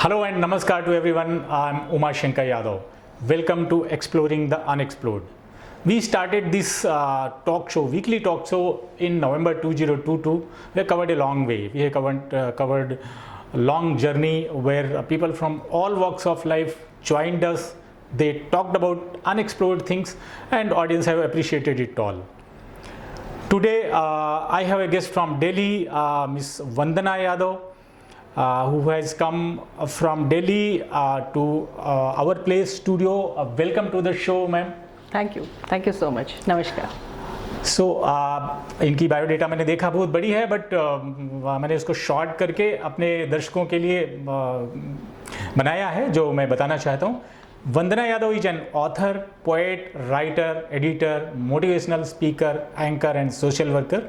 Hello and namaskar to everyone. I'm Uma Shankar Yadav. Welcome to Exploring the Unexplored. We started this talk show, weekly talk show in November 2022. We have covered a long way. We have covered a long journey where people from all walks of life joined us. They talked about unexplored things and audience have appreciated it all. Today I have a guest from Delhi, Ms. Vandana Yadav. Who has come from Delhi to our place studio. Welcome to the show, ma'am. Thank you so much. Namaskar. So इनकी biodata मैंने देखा बहुत बड़ी है, but मैंने उसको short करके अपने दर्शकों के लिए बनाया है जो मैं बताना चाहता हूँ. वंदना Yadav is an author, poet, writer, editor, motivational speaker, anchor and social worker.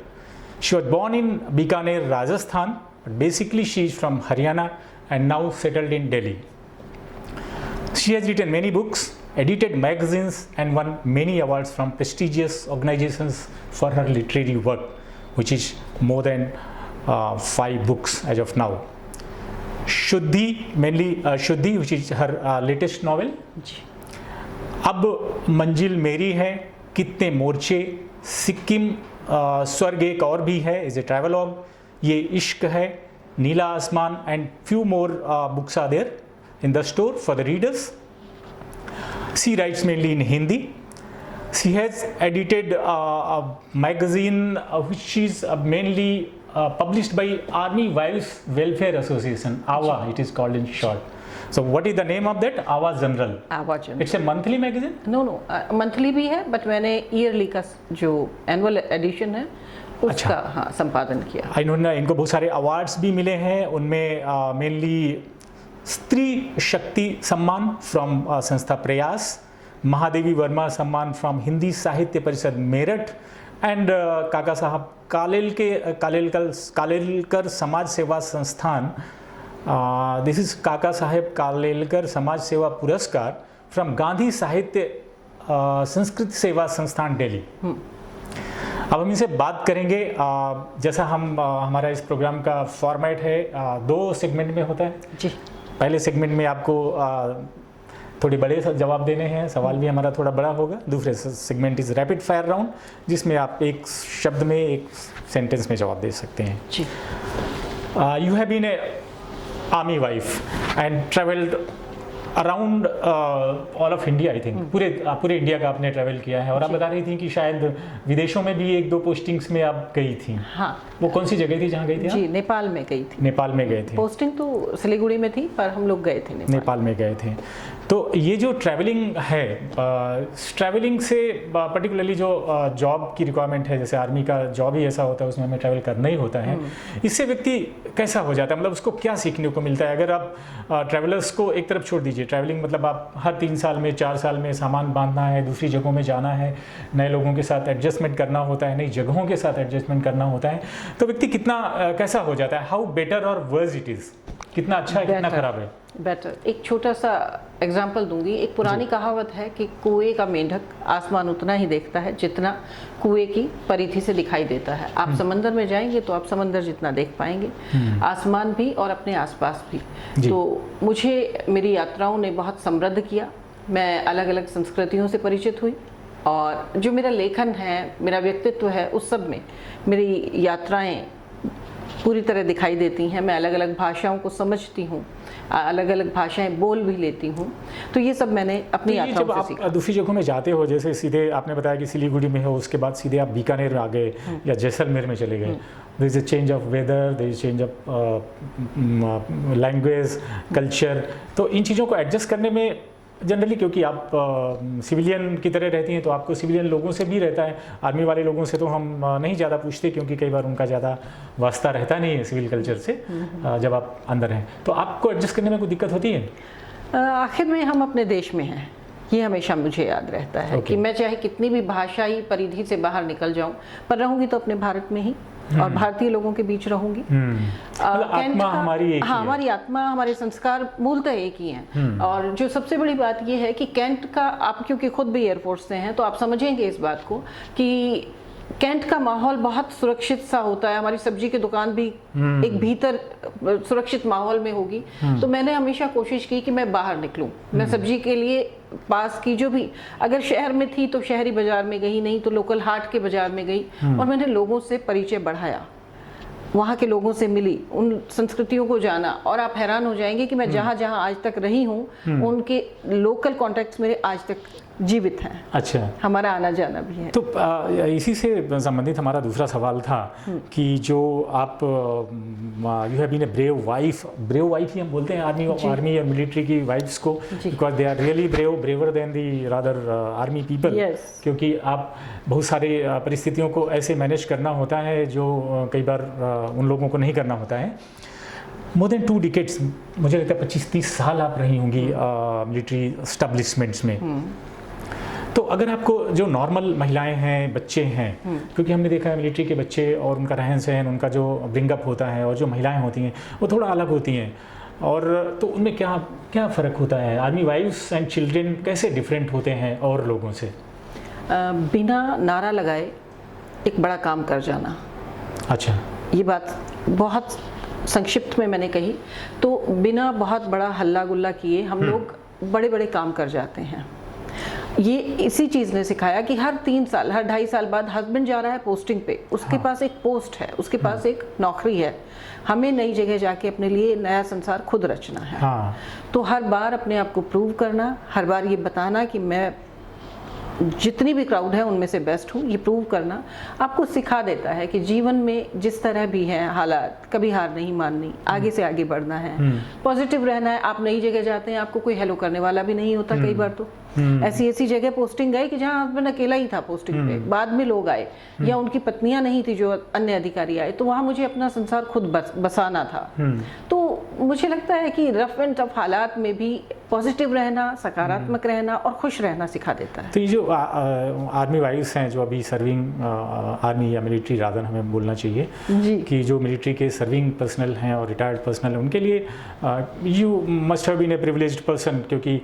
She was born in Bikaner, Rajasthan. But basically she is from Haryana and now settled in Delhi. She has written many books, edited magazines and won many awards from prestigious organizations for her literary work, which is more than 5 books as of now. Shuddhi, mainly Shuddhi, which is her latest novel. अब मंजिल मेरी है, कितने मोर्चे, सिक्किम, स्वर्ग एक और भी है, is a travelogue. ये इश्क है, नीला आसमान and few more books are there in the store for the readers. She writes mainly in Hindi. She has edited a magazine which is mainly published by Army Wives Welfare Association, AWA it is called in short. So what is the name of that? AWA General. AWA General. It's a monthly magazine? No, monthly भी है, but मैंने yearly का जो annual edition है उसका हाँ संपादन किया. इन्होंने इनको बहुत सारे अवार्ड्स भी मिले हैं, उनमें मेनली स्त्री शक्ति सम्मान फ्रॉम संस्था प्रयास, महादेवी वर्मा सम्मान फ्रॉम हिंदी साहित्य परिषद मेरठ एंड काका साहब कालेलकर समाज सेवा संस्थान. दिस इज काका साहेब कालेलकर समाज सेवा पुरस्कार फ्रॉम गांधी साहित्य संस्कृत सेवा संस्थान दिल्ली. अब हम इनसे बात करेंगे. जैसा हमारा इस प्रोग्राम का फॉर्मेट है, 2 सेगमेंट में होता है जी. पहले सेगमेंट में आपको थोड़े बड़े जवाब देने हैं, सवाल भी हमारा थोड़ा बड़ा होगा. दूसरे segment is rapid fire round, जिसमें आप एक शब्द में एक सेंटेंस में जवाब दे सकते हैं. जी. You have been a army wife and travelled around all of India. I think पूरे इंडिया का आपने ट्रैवल किया है, और आप बता रही थी कि शायद विदेशों में भी 1-2 पोस्टिंग्स में आप गई थी. हाँ. वो कौन सी जगह थी जहाँ गई थी? जी, नेपाल में गई थी. नेपाल में गए थे. पोस्टिंग तो सिलीगुड़ी में थी, पर हम लोग गए थे नेपाल में गए थे. तो ये जो ट्रैवलिंग है, ट्रैवलिंग से पर्टिकुलरली जो जॉब की रिक्वायरमेंट है, जैसे आर्मी का जॉब ही ऐसा होता है, उसमें हमें ट्रैवल करना ही होता है. इससे व्यक्ति कैसा हो जाता है, मतलब उसको क्या सीखने को मिलता है? अगर आप ट्रैवलर्स को एक तरफ छोड़ दीजिए, ट्रैवलिंग मतलब आप हर 3 साल में 4 साल में सामान बांधना है, दूसरी जगहों में जाना है, नए लोगों के साथ एडजस्टमेंट करना होता है, नई जगहों के साथ एडजस्टमेंट करना होता है, तो व्यक्ति कितना कैसा हो जाता है? हाउ बेटर और वर्स इट इज़, कितना अच्छा है कितना खराब है? बेटर. एक छोटा सा एग्जाम्पल दूंगी. एक पुरानी कहावत है कि कुएं का मेंढक आसमान उतना ही देखता है जितना कुएं की परिधि से दिखाई देता है. आप समंदर में जाएंगे तो आप समंदर जितना देख पाएंगे, आसमान भी और अपने आसपास भी. तो मुझे मेरी यात्राओं ने बहुत समृद्ध किया. मैं अलग अलग संस्कृतियों से परिचित हुई, और जो मेरा लेखन है, मेरा व्यक्तित्व है, उस सब में मेरी यात्राएं पूरी तरह दिखाई देती हैं. मैं अलग अलग भाषाओं को समझती हूँ, अलग अलग भाषाएं बोल भी लेती हूँ. तो ये सब मैंने अपनी यात्राओं से सीखा. आप दूसरी जगहों में जाते हो, जैसे सीधे आपने बताया कि सिलीगुड़ी में हो, उसके बाद सीधे आप बीकानेर आ गए या जैसलमेर में चले गए. There is a change of weather, there is change of language, culture. तो इन चीज़ों को एडजस्ट करने में जनरली, क्योंकि आप सिविलियन की तरह रहती हैं, तो आपको सिविलियन लोगों से भी रहता है. आर्मी वाले लोगों से तो हम नहीं ज़्यादा पूछते, क्योंकि कई बार उनका ज़्यादा वास्ता रहता नहीं है सिविल कल्चर से जब आप अंदर हैं. तो आपको एडजस्ट करने में कोई दिक्कत होती है? आखिर में हम अपने देश में हैं, ये हमेशा मुझे याद रहता है. कि मैं चाहे कितनी भी भाषाई परिधि से बाहर निकल जाऊं, पर रहूंगी तो अपने भारत में ही, और भारतीय लोगों के बीच रहूंगी. आत्मा हमारी एक ही है. हमारी आत्मा, हमारे संस्कार मूलतः एक ही हैं. और जो सबसे बड़ी बात ये है कि कैंट का, आप क्योंकि खुद भी एयरफोर्स से हैं, तो आप समझेंगे इस बात को कि कैंट का माहौल बहुत सुरक्षित सा होता है, हमारी सब्जी की दुकान भी एक भीतर सुरक्षित माहौल में होगी। तो मैंने हमेशा कोशिश की कि मैं बाहर निकलूं, मैं सब्जी के लिए पास की जो भी, अगर शहर में थी तो शहरी बाजार में गई, नहीं तो लोकल हाट के बाजार में गई, और मैंने लोगों से परिचय बढ़ाया, वहाँ के लोगों से मिली, उन संस्कृतियों को जाना, और आप हैरान हो जाएंगे कि मैं जहाँ जहाँ आज तक रही हूँ उनके लोकल कॉन्टेक्ट्स मेरे आज तक जीवित हैं। अच्छा, हमारा आना जाना भी है। तो इसी से संबंधित हमारा दूसरा सवाल था कि जो आप you have been a brave wife ही हम बोलते हैं आर्मी और मिलिट्री की वाइफ्स को, because they are really braver than the rather army people, क्योंकि आप बहुत सारे परिस्थितियों को ऐसे मैनेज करना होता है जो कई बार उन लोगों को नहीं करना होता है। मोर देन 2 डिकेड्स, मुझे लगता है 25-30 साल आप रही होंगी मिलिट्री एस्टेब्लिशमेंट्स में। तो अगर आपको जो नॉर्मल महिलाएं हैं, बच्चे हैं, क्योंकि हमने देखा है मिलिट्री के बच्चे और उनका रहन सहन, उनका जो ब्रिंगअप होता है, और जो महिलाएं होती हैं वो थोड़ा अलग होती हैं, और तो उनमें क्या क्या फ़र्क होता है? आर्मी वाइफ्स एंड चिल्ड्रेन कैसे डिफरेंट होते हैं और लोगों से? बिना नारा लगाए एक बड़ा काम कर जाना। अच्छा, ये बात बहुत संक्षिप्त में मैंने कही, तो बिना बहुत बड़ा हल्ला गुल्ला किए हम लोग बड़े बड़े काम कर जाते हैं। ये इसी चीज़ ने सिखाया कि हर 3 साल, हर 2.5 साल बाद हस्बैंड जा रहा है पोस्टिंग पे, उसके पास एक पोस्ट है, उसके पास एक नौकरी है, हमें नई जगह जाके अपने लिए नया संसार खुद रचना है। तो हर बार अपने आप को प्रूव करना, हर बार ये बताना कि मैं जितनी भी क्राउड है उनमें से बेस्ट हूँ, ये प्रूव करना आपको सिखा देता है कि जीवन में जिस तरह भी है हालात, कभी हार नहीं माननी, आगे से आगे बढ़ना है, पॉजिटिव रहना है। आप नई जगह जाते हैं, आपको कोई हेलो करने वाला भी नहीं होता, कई बार तो ऐसी जगह पोस्टिंग गए कि जहाँ हस्बैंड अकेला ही था पोस्टिंग पे, बाद में लोग आए या उनकी पत्नियां नहीं थी जो अन्य अधिकारी आए, तो वहाँ मुझे अपना संसार खुद बसाना था। तो मुझे लगता है कि रफ एंड टफ हालात में भी पॉजिटिव रहना, सकारात्मक रहना और खुश रहना सिखा देता है। तो ये जो आर्मी वाइफ्स हैं जो अभी सर्विंग आर्मी या मिलिट्री रादर हमें बोलना चाहिए जी, कि जो मिलिट्री के सर्विंग पर्सनल हैं और रिटायर्ड पर्सनल हैं, उनके लिए you must have been a privileged person, क्योंकि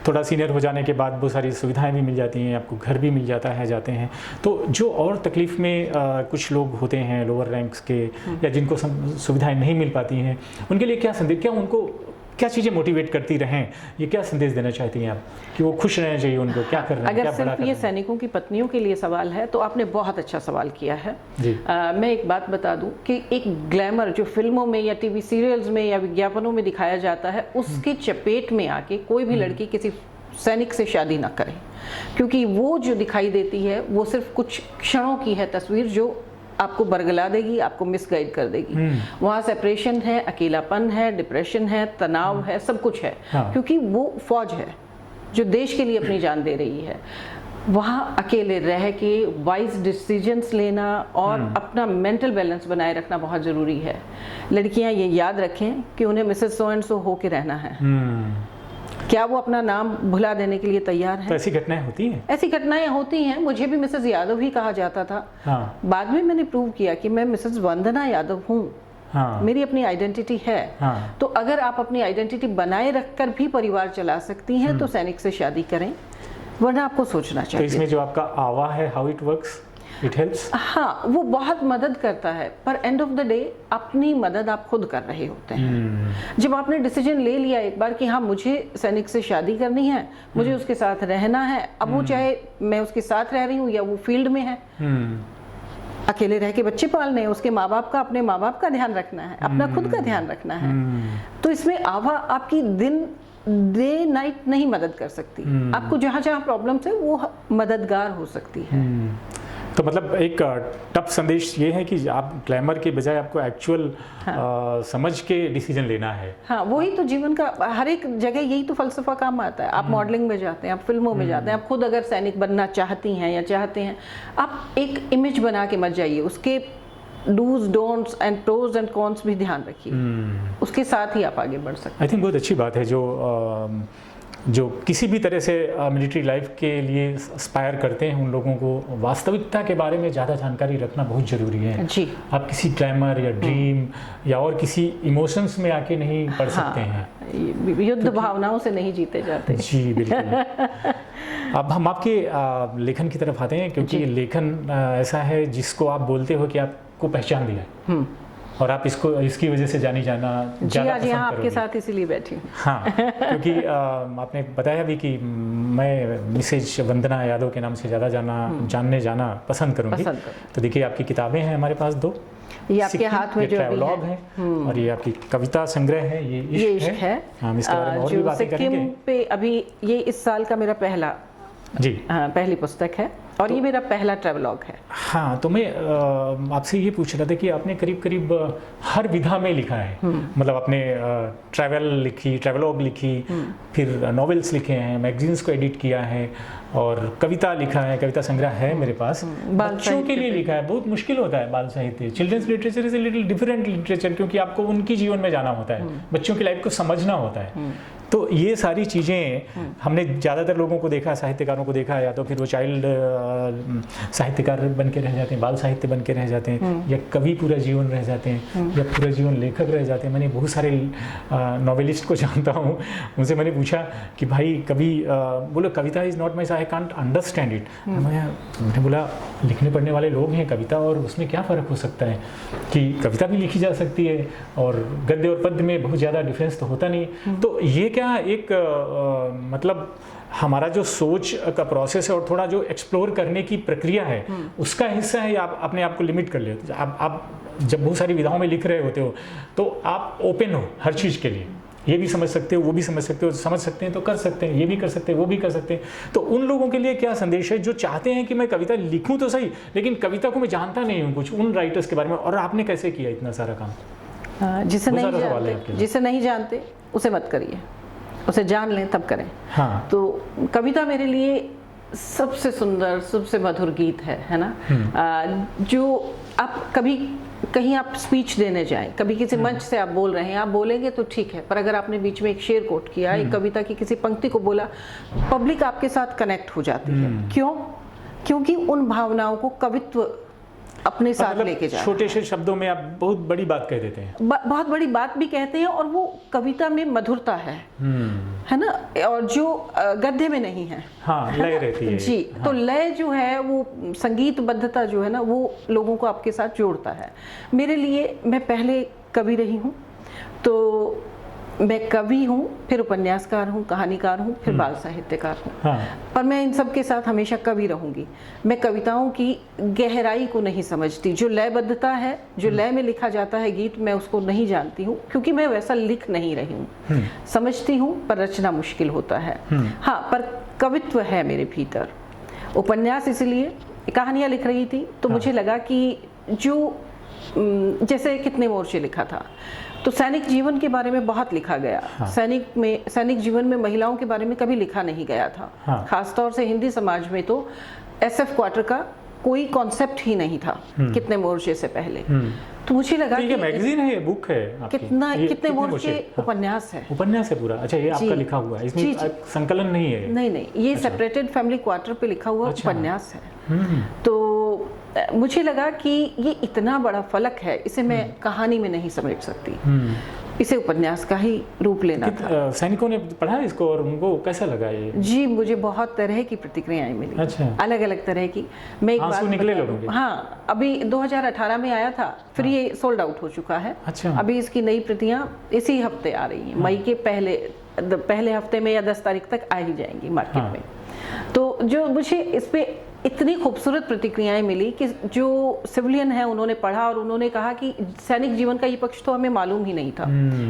थोड़ा सीनियर हो जाने के बाद बहुत सारी सुविधाएं भी मिल जाती हैं, आपको घर भी मिल जाता है, जाते हैं। तो जो और तकलीफ़ में कुछ लोग होते हैं लोअर रैंक्स के, या जिनको सुविधाएं नहीं मिल पाती हैं, उनके लिए क्या संदेश, क्या उनको क्या चीज़ें मोटिवेट करती रहें, ये क्या संदेश देना चाहती हैं आप कि वो खुश रहना चाहिए, उनको क्या करना है? अगर सिर्फ ये सैनिकों की पत्नियों के लिए सवाल है तो आपने बहुत अच्छा सवाल किया है। मैं एक बात बता दूं कि एक ग्लैमर जो फिल्मों में या टीवी सीरियल्स में या विज्ञापनों में दिखाया जाता है, उसके चपेट में आके कोई भी लड़की किसी सैनिक से शादी ना करे, क्योंकि वो जो दिखाई देती है वो सिर्फ कुछ क्षणों की है तस्वीर जो आपको बरगला देगी, आपको मिसगाइड कर देगी। वहाँ सेपरेशन है, अकेलापन है, डिप्रेशन है, तनाव है, सब कुछ है। क्योंकि वो फौज है जो देश के लिए अपनी जान दे रही है। वहाँ अकेले रह के वाइज डिसीजंस लेना और अपना मेंटल बैलेंस बनाए रखना बहुत ज़रूरी है। लड़कियाँ ये याद रखें कि उन्हें मिसेस सो एंड सो हो के रहना है। क्या वो अपना नाम भुला देने के लिए तैयार है? तो ऐसी घटनाएं होती हैं? ऐसी घटनाएं होती हैं। मुझे भी मिसेस यादव ही कहा जाता था। बाद में मैंने प्रूव किया कि मैं मिसेस वंदना यादव हूँ। मेरी अपनी आइडेंटिटी है। तो अगर आप अपनी आइडेंटिटी बनाए रखकर भी परिवार चला सकती हैं तो सैनिक से शादी करें, वरना आपको सोचना चाहिए। तो इसमें जो आपका आवा है, how it works, it helps, हाँ, वो बहुत मदद करता है, पर एंड ऑफ द डे अपनी मदद आप खुद कर रहे होते हैं। जब आपने डिसीजन ले लिया एक बार कि हाँ मुझे सैनिक से शादी करनी है, मुझे उसके साथ रहना है, अब वो चाहे मैं उसके साथ रह रही हूँ या वो फील्ड में है, अकेले रह के बच्चे पालने हैं, उसके माँ बाप का, अपने माँ बाप का ध्यान रखना है, अपना खुद का ध्यान रखना है। तो इसमें आवा आपकी दिन डे नाइट नहीं मदद कर सकती। आपको जहाँ जहाँ प्रॉब्लम्स है वो मददगार हो सकती है। तो मतलब एक टफ संदेश ये है कि आप ग्लैमर के बजाय आपको एक्चुअल समझ के डिसीजन लेना है। हाँ, वही तो जीवन का हर एक जगह यही तो फलसफा काम आता है। आप मॉडलिंग में जाते हैं, आप फिल्मों में जाते हैं, आप खुद अगर सैनिक बनना चाहती हैं या चाहते हैं, आप एक इमेज बना के मत जाइए, उसके dos don'ts and pros and cons भी ध्यान रखिए, उसके साथ ही आप आगे बढ़ सकते हैं। आई थिंक बहुत अच्छी बात है जो जो किसी भी तरह से मिलिट्री लाइफ के लिए एस्पायर करते हैं, उन लोगों को वास्तविकता के बारे में ज़्यादा जानकारी रखना बहुत ज़रूरी है जी। आप किसी ग्लैमर या ड्रीम या और किसी इमोशंस में आके नहीं पढ़ सकते हैं। युद्ध भावनाओं से नहीं जीते जाते। जी बिल्कुल। अब हम आपके लेखन की तरफ आते हैं, क्योंकि लेखन ऐसा है जिसको आप बोलते हो कि आपको पहचान दिया है और आप इसकी वजह से जानी जाना ज़्यादा आज यहाँ आपके साथ इसीलिए बैठी हूँ। हाँ, क्योंकि आपने बताया भी कि मैं मिसेज वंदना यादव के नाम से ज़्यादा जानने जाना पसंद करूँगी। तो देखिए आपकी किताबें हैं हमारे पास 2, ये आपके हाथ में जो ट्रैवलॉग है और ये आपकी कविता संग्रह है, ये इश्क है। हम इसके बारे में और भी बातें करेंगे। पे अभी ये इस साल का मेरा पहली पुस्तक है और ये मेरा पहला ट्रैवलॉग है। हाँ, तो मैं आपसे ये पूछ रहा था कि आपने करीब करीब हर विधा में लिखा है, मतलब आपने ट्रैवलॉग लिखी, फिर नॉवेल्स लिखे हैं, मैगजीन्स को एडिट किया है और कविता लिखा है, कविता संग्रह है मेरे पास। बच्चों के लिए लिखा है, बहुत मुश्किल होता है बाल साहित्य। Children's literature is a little different literature, क्योंकि आपको उनकी जीवन में जाना होता है, बच्चों की लाइफ को समझना होता है। तो ये सारी चीज़ें हमने ज़्यादातर लोगों को देखा, साहित्यकारों को देखा, या तो फिर वो चाइल्ड साहित्यकार बन के रह जाते हैं, बाल साहित्य बन के रह जाते हैं, या कवि पूरा जीवन रह जाते हैं, या पूरा जीवन लेखक रह जाते हैं। मैंने बहुत सारे नॉवेलिस्ट को जानता हूँ, उनसे मैंने पूछा कि भाई कभी बोलो कविता is not my, I can't understand it. मैंने बोला लिखने पढ़ने वाले लोग हैं, कविता और उसमें क्या फ़र्क हो सकता है कि कविता भी लिखी जा सकती है और गद्य और पद्य में बहुत ज़्यादा डिफरेंस तो होता नहीं। तो ये क्या एक मतलब हमारा जो सोच का प्रोसेस है और थोड़ा जो एक्सप्लोर करने की प्रक्रिया है उसका हिस्सा है, या आप अपने आप को लिमिट कर लेते हो? आप जब बहुत सारी विधाओं में लिख रहे होते हो तो आप ओपन हो हर चीज़ के लिए, ये भी समझ सकते हो, वो भी समझ सकते हो, समझ सकते हैं तो कर सकते हैं, ये भी कर सकते हैं, वो भी कर सकते हैं। तो उन लोगों के लिए क्या संदेश है जो चाहते हैं कि मैं कविता लिखूं तो सही, लेकिन कविता को मैं जानता नहीं हूँ कुछ उन राइटर्स के बारे में, और आपने कैसे किया इतना सारा काम? जिसे नहीं जानते उसे मत करिए, उसे जान लें तब करें। हाँ। तो कविता मेरे लिए सबसे सुंदर, सबसे मधुर गीत है ना। जो आप कभी कहीं आप स्पीच देने जाएं, कभी किसी मंच से आप बोल रहे हैं, आप बोलेंगे तो ठीक है, पर अगर आपने बीच में एक शेर कोट किया, एक कविता की किसी पंक्ति को बोला, पब्लिक आपके साथ कनेक्ट हो जाती है। क्यों? क्योंकि उन भावनाओं को कवित्व अपने साथ लेके जाए। छोटे से शब्दों में आप बहुत बड़ी बात कह देते हैं, बहुत बड़ी बात भी कहते हैं, और वो कविता में मधुरता है ना, और जो गद्य में नहीं है। हाँ, लय रहती है जी। हाँ। तो लय जो है, वो संगीतबद्धता जो है ना, वो लोगों को आपके साथ जोड़ता है। मेरे लिए, मैं पहले कवि रही हूँ, तो मैं कवि हूँ, फिर उपन्यासकार हूँ, कहानीकार हूँ, फिर बाल साहित्यकार हूँ। हाँ। पर मैं इन सब के साथ हमेशा कवि रहूँगी। मैं कविताओं की गहराई को नहीं समझती, जो लयबद्धता है, जो लय में लिखा जाता है गीत, मैं उसको नहीं जानती हूँ, क्योंकि मैं वैसा लिख नहीं रही हूँ। समझती हूँ पर रचना मुश्किल होता है। हाँ, पर कवित्व है मेरे भीतर। उपन्यास इसलिए, कहानियाँ लिख रही थी तो मुझे लगा कि जो जैसे कितने मोर्चे लिखा था, तो सैनिक जीवन के बारे में बहुत लिखा गया। हाँ। सैनिक जीवन में महिलाओं के बारे में कभी लिखा नहीं गया था। हाँ। खासतौर से हिंदी समाज में तो SF क्वार्टर का कोई कॉन्सेप्ट ही नहीं था कितने मोर्चे से पहले। तो मुझे लगा कि मैगजीन है, बुक है आपकी? कितने मोर्चे? उपन्यास है। उपन्यास है पूरा? अच्छा, ये आपका लिखा हुआ है, इसमें संकलन नहीं है? नहीं, ये सेपरेटेड फैमिली क्वार्टर पे लिखा हुआ उपन्यास है। तो मुझे लगा कि ये इतना बड़ा फलक है, इसे मैं कहानी में नहीं समेट सकती, इसे उपन्यास का ही रूप लेना था। सैनिकों ने पढ़ा इसको और उनको कैसा लगा ये? जी, मुझे बहुत तरह की प्रतिक्रियाएं मिली। अच्छा। अलग अलग तरह की। मैं एक बात निकले लोगों के? हाँ, अभी 2018 में आया था, फिर ये सोल्ड आउट हो चुका है। अच्छा। अभी इसकी नई प्रतियां इसी हफ्ते आ रही हैं। मई के पहले हफ्ते में या 10 तारीख तक आ ही जाएंगी मार्केट में। तो जो मुझे इस पे इतनी खूबसूरत प्रतिक्रियाएं मिली कि जो सिविलियन है उन्होंने पढ़ा और उन्होंने कहा कि सैनिक जीवन का ये पक्ष तो हमें मालूम ही नहीं था,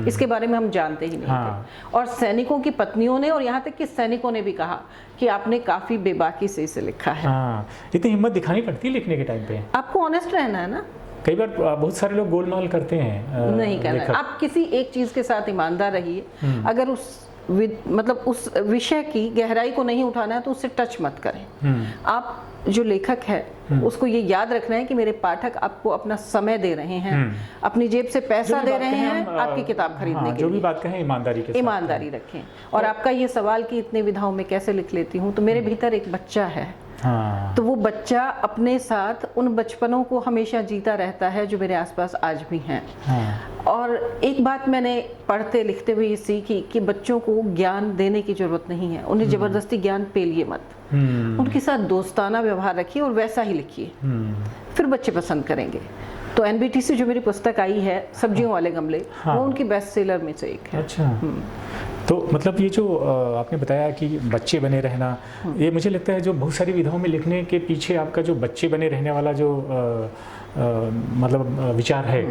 इसके बारे में हम जानते ही नहीं थे। और सैनिकों की पत्नियों ने और यहाँ तक कि सैनिकों ने भी कहा कि आपने काफी बेबाकी से इसे लिखा है। हाँ, इतनी हिम्मत दिखानी पड़ती है लिखने के टाइम पे। आपको ऑनेस्ट रहना है ना। कई बार बहुत सारे लोग गोलमाल करते हैं। नहीं करना है। आप किसी एक चीज के साथ ईमानदार रहिए। अगर उस विषय की गहराई को नहीं उठाना है तो उससे टच मत करें। आप जो लेखक है उसको ये याद रखना है कि मेरे पाठक आपको अपना समय दे रहे हैं, अपनी जेब से पैसा दे रहे हैं आपकी किताब खरीदने के जो भी लिए। बात कहें ईमानदारी के साथ ईमानदारी रखें। और आपका ये सवाल कि इतने विधाओं में कैसे लिख लेती हूँ, तो मेरे भीतर एक बच्चा है, हाँ। तो वो बच्चा अपने साथ उन बचपनों को हमेशा जीता रहता है जो मेरे आसपास आज भी हैं। हाँ। और एक बात मैंने पढ़ते लिखते हुए ये सीखी कि बच्चों को ज्ञान देने की जरूरत नहीं है, उन्हें जबरदस्ती ज्ञान पेलिए मत, उनके साथ दोस्ताना व्यवहार रखिए और वैसा ही लिखिए, फिर बच्चे पसंद करेंगे। तो एनबीटी से जो मेरी पुस्तक आई है सब्जियों वाले गमले, वो उनकी बेस्ट सेलर में से एक है। अच्छा। तो मतलब ये जो आपने बताया कि बच्चे बने रहना, ये मुझे लगता है जो बहुत सारी विधाओं में लिखने के पीछे आपका जो बच्चे बने रहने वाला जो मतलब विचार है,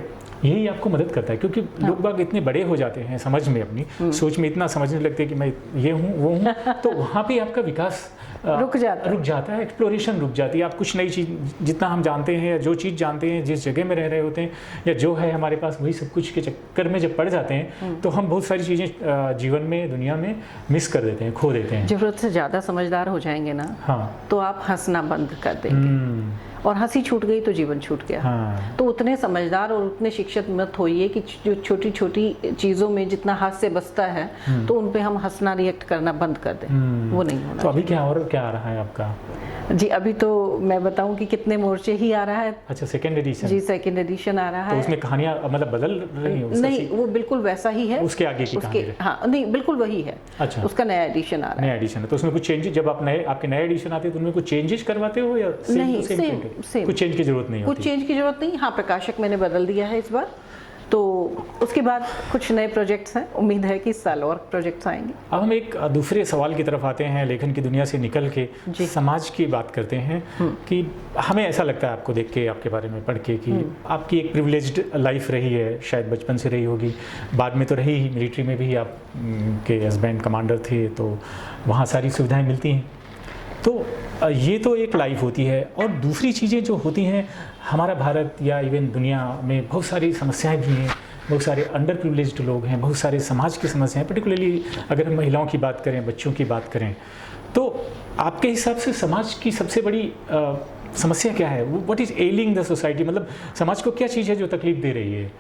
यही आपको मदद करता है। क्योंकि लोग बाग इतने बड़े हो जाते हैं समझ में, अपनी सोच में इतना समझने लगते हैं कि मैं ये हूँ वो हूँ, तो वहाँ पे आपका विकास रुक जाता है, एक्सप्लोरेशन रुक जाती है। आप कुछ नई चीज़, जितना हम जानते हैं या जो चीज़ जानते हैं, जिस जगह में रह रहे होते हैं या जो है हमारे पास, वही सब कुछ के चक्कर में जब पड़ जाते हैं तो हम बहुत सारी चीज़ें जीवन में, दुनिया में मिस कर देते हैं, खो देते हैं। जरूरत से ज़्यादा समझदार हो जाएंगे ना, हाँ, तो आप हंसना बंद कर देंगे, और हंसी छूट गई तो जीवन छूट गया। हाँ। तो उतने समझदार और उतने शिक्षित मत होइए कि जो छोटी छोटी चीज़ों में जितना हास्य बसता है तो उन पे हम हंसना रिएक्ट करना बंद कर दें, वो नहीं होना। तो अभी क्या आ रहा है आपका? जी अभी तो मैं बताऊं कि कितने मोर्चे ही आ रहा है। अच्छा, सेकंड एडिशन? जी सेकंड एडिशन आ रहा तो है। उसमें कहानियां मतलब बदल रही हैं? नहीं, वो बिल्कुल वैसा ही है, उसके आगे की कहानी है। हाँ नहीं बिल्कुल वही है। अच्छा, उसका नया एडिशन आ रहा है। नया एडिशन है, तो उसमें कुछ चेंजेस, जब आप आपके नए एडिशन आते हैं तो उनमें कुछ चेंजेस करवाते हो या नहीं? सेम कुछ चेंज की जरूरत नहीं होती? कुछ चेंज की जरूरत नहीं। हाँ, प्रकाशक मैंने बदल दिया है इस बार, तो उसके बाद कुछ नए प्रोजेक्ट्स हैं, उम्मीद है कि इस साल और प्रोजेक्ट्स आएंगे। अब हम एक दूसरे सवाल की तरफ आते हैं, लेखन की दुनिया से निकल के समाज की बात करते हैं। कि हमें ऐसा लगता है आपको देख के, आपके बारे में पढ़ के, कि आपकी एक प्रिविलेज्ड लाइफ रही है, शायद बचपन से रही होगी, बाद में तो रही ही, मिलिट्री में भी आप के हस्बैंड कमांडर थे, तो वहाँ सारी सुविधाएँ मिलती हैं। तो ये तो एक लाइफ होती है, और दूसरी चीज़ें जो होती हैं, हमारा भारत या इवन दुनिया में बहुत सारी समस्याएं भी हैं, बहुत सारे अंडर प्रिविलेज्ड लोग हैं, बहुत सारे समाज की समस्याएं, पर्टिकुलरली अगर हम महिलाओं की बात करें, बच्चों की बात करें, तो आपके हिसाब से समाज की सबसे बड़ी समस्या क्या है? What is ailing the society? मतलब समाज को क्या चीज़ है जो तकलीफ दे रही है,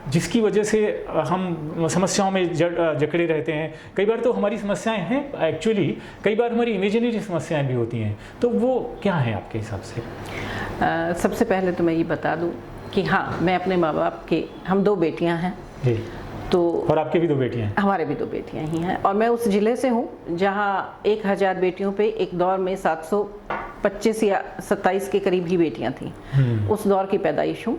जिसकी वजह से हम समस्याओं में जकड़े रहते हैं? कई बार तो हमारी समस्याएं हैं एक्चुअली, कई बार हमारी इमेजिनरी समस्याएं भी होती हैं, तो वो क्या है आपके हिसाब से? सबसे पहले तो मैं ये बता दूं कि हाँ, मैं अपने माँ बाप के, हम 2 बेटियां हैं जी, तो, और आपके भी 2 बेटियां हैं? हमारे भी 2 बेटियां ही हैं, और मैं उस ज़िले से हूँ जहाँ 1000 बेटियों पे एक दौर में 725 या 27 के करीब ही बेटियां थीं। उस दौर की पैदाइश हूँ,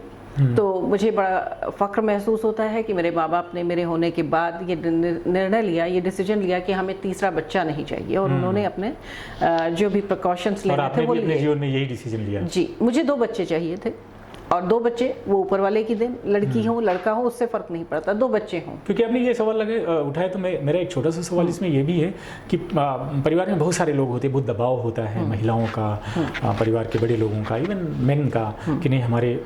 तो मुझे बड़ा फ़ख्र महसूस होता है कि मेरे माँ बाप ने मेरे होने के बाद ये निर्णय लिया, ये डिसीजन लिया कि हमें तीसरा बच्चा नहीं चाहिए, और उन्होंने अपने जो भी प्रिकॉशंस लेने थे वो लिए। जीवन में यही डिसीजन लिया? जी, मुझे 2 बच्चे चाहिए थे, और 2 बच्चे वो ऊपर वाले की देन, लड़की हो लड़का हो उससे फ़र्क नहीं पड़ता, 2 बच्चे हों। क्योंकि आपने ये सवाल उठाया, तो मेरा एक छोटा सा सवाल इसमें ये भी है कि परिवार में बहुत सारे लोग होते हैं, बहुत दबाव होता है महिलाओं का, परिवार के बड़े लोगों का, इवन मेन का, कि नहीं हमारे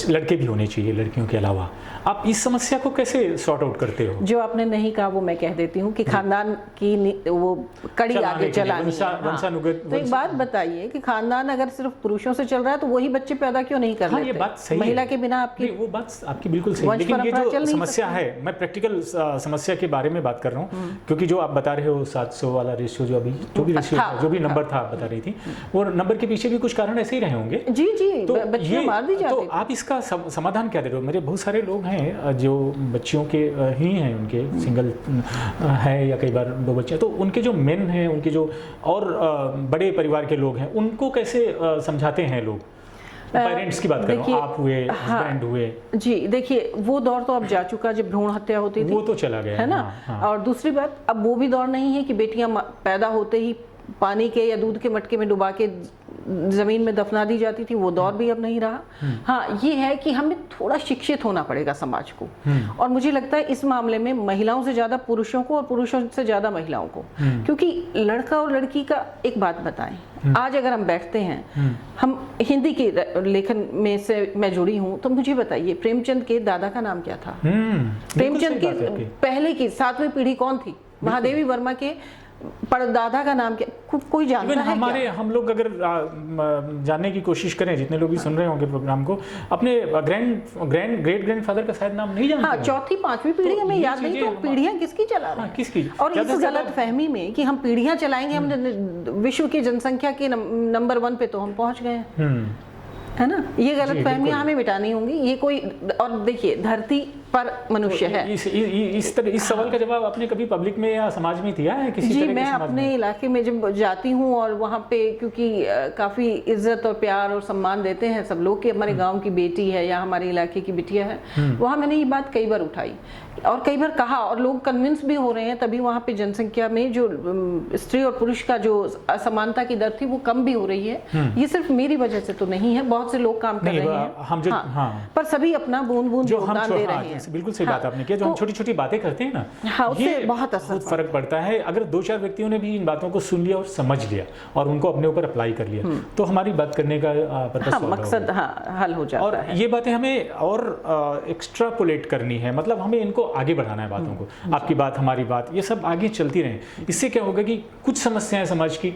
लड़के भी होने चाहिए लड़कियों के अलावा। आप इस समस्या को कैसे सॉर्ट आउट करते हो? जो आपने नहीं कहा वो मैं कह देती हूँ कि खानदान की वो कड़ी आगे चलानी है। तो एक बात बताइए कि खानदान अगर सिर्फ पुरुषों से चल रहा है तो वही बच्चे पैदा क्यों नहीं कर लेते? ये बात सही महिला है। के बिना आपकी वो बात आपकी बिल्कुल सही है, लेकिन ये जो समस्या है, मैं प्रैक्टिकल समस्या के बारे में बात कर रहा हूँ, क्योंकि जो आप बता रहे हो 700 वाला रेशियो, जो भी रेशियो था, जो भी नंबर था आप बता रही थी, वो नंबर के पीछे भी कुछ कारण ऐसे ही रहे होंगे। जी जी, बच्चियां मार दी जाती। तो आप इसका समाधान क्या दे रहे हो? मेरे बहुत सारे लोग हैं जो बच्चियों के ही हैं, उनके सिंगल है या कई बार 2 बच्चे, तो उनके जो मेन हैं, उनके जो और बड़े परिवार के लोग हैं, उनको कैसे समझाते हैं लोग? पेरेंट्स की बात कर रहा हूं, आप हुए, हस्बैंड हुए। जी देखिए, वो दौर तो अब जा चुका जब भ्रूण हत्या होती थी, वो तो चला गया है ना। और दूसरी बात, अब वो भी दौर नहीं है कि बेटियां पैदा होते ही पानी के या दूध के मटके में डुबा के जमीन में दफना दी जाती थी, वो दौर भी अब नहीं रहा। हाँ, ये है कि हमें थोड़ा शिक्षित होना पड़ेगा समाज को, और मुझे लगता है इस मामले में महिलाओं से ज्यादा पुरुषों को और पुरुषों से ज्यादा महिलाओं को, क्योंकि लड़का और लड़की का एक बात बताएं, आज अगर हम बैठते हैं, हम हिंदी के लेखन में से मैं जुड़ी हूँ, तो मुझे बताइए प्रेमचंद के दादा का नाम क्या था? प्रेमचंद के पहले की 7वीं पीढ़ी कौन थी? महादेवी वर्मा के परदादा का नाम क्या, कोई जानता इवन है हमारे क्या? हम लोग अगर जानने की कोशिश करें, जितने लोग भी सुन रहे होंगे प्रोग्राम को, अपने ग्रेट ग्रैंडफादर का शायद नाम नहीं जानते हाँ, हैं। चौथी पांचवी पीढ़ी हमें ये याद नहीं, तो चीजें पीढ़ियां किसकी चला रहे हैं? किसकी? और इस ज़्यादा से गलत फहमी में कि हम पीढ़ियां चलाएंगे, हम विश्व की जनसंख्या के नंबर 1 पे तो हम पहुंच गए हैं, है ना? ये गलत फहमियां हमें मिटानी होंगी। ये कोई, और देखिए धरती पर मनुष्य है। इस सवाल का जवाब आपने कभी पब्लिक में या समाज में दिया है किसी जी, तरह के मैं समाज अपने में? इलाके में जब जाती हूँ और वहाँ पे क्योंकि काफ़ी इज्जत और प्यार और सम्मान देते हैं सब लोग कि हमारे गांव की बेटी है या हमारे इलाके की बिटिया है, वहाँ मैंने ये बात कई बार उठाई और कई बार कहा, और लोग कन्विंस भी हो रहे हैं। तभी वहाँ पे जनसंख्या में जो स्त्री और पुरुष का जो असमानता की दर थी वो कम भी हो रही है। ये सिर्फ मेरी वजह से तो नहीं है, बहुत से लोग काम कर रहे हैं, हम जो पर सभी अपना बूंद बूंद योगदान दे रहे हैं। बिल्कुल सही बात आपने किया। जो हम छोटी छोटी बातें करते हैं ना, हाँ, उससे ये बहुत असर फर्क पड़ता है। अगर 2-4 व्यक्तियों ने भी इन बातों को सुन लिया और समझ लिया और उनको अपने ऊपर अप्लाई कर लिया, तो हमारी बात करने का पर्पस मकसद हल हो जाता है। और ये बातें हमें और एक्स्ट्रापोलेट करनी है, मतलब हमें इनको आगे बढ़ाना है बातों को। आपकी बात, हमारी बात, ये सब आगे चलती रहे। इससे क्या होगा कि कुछ समस्याएं समाज की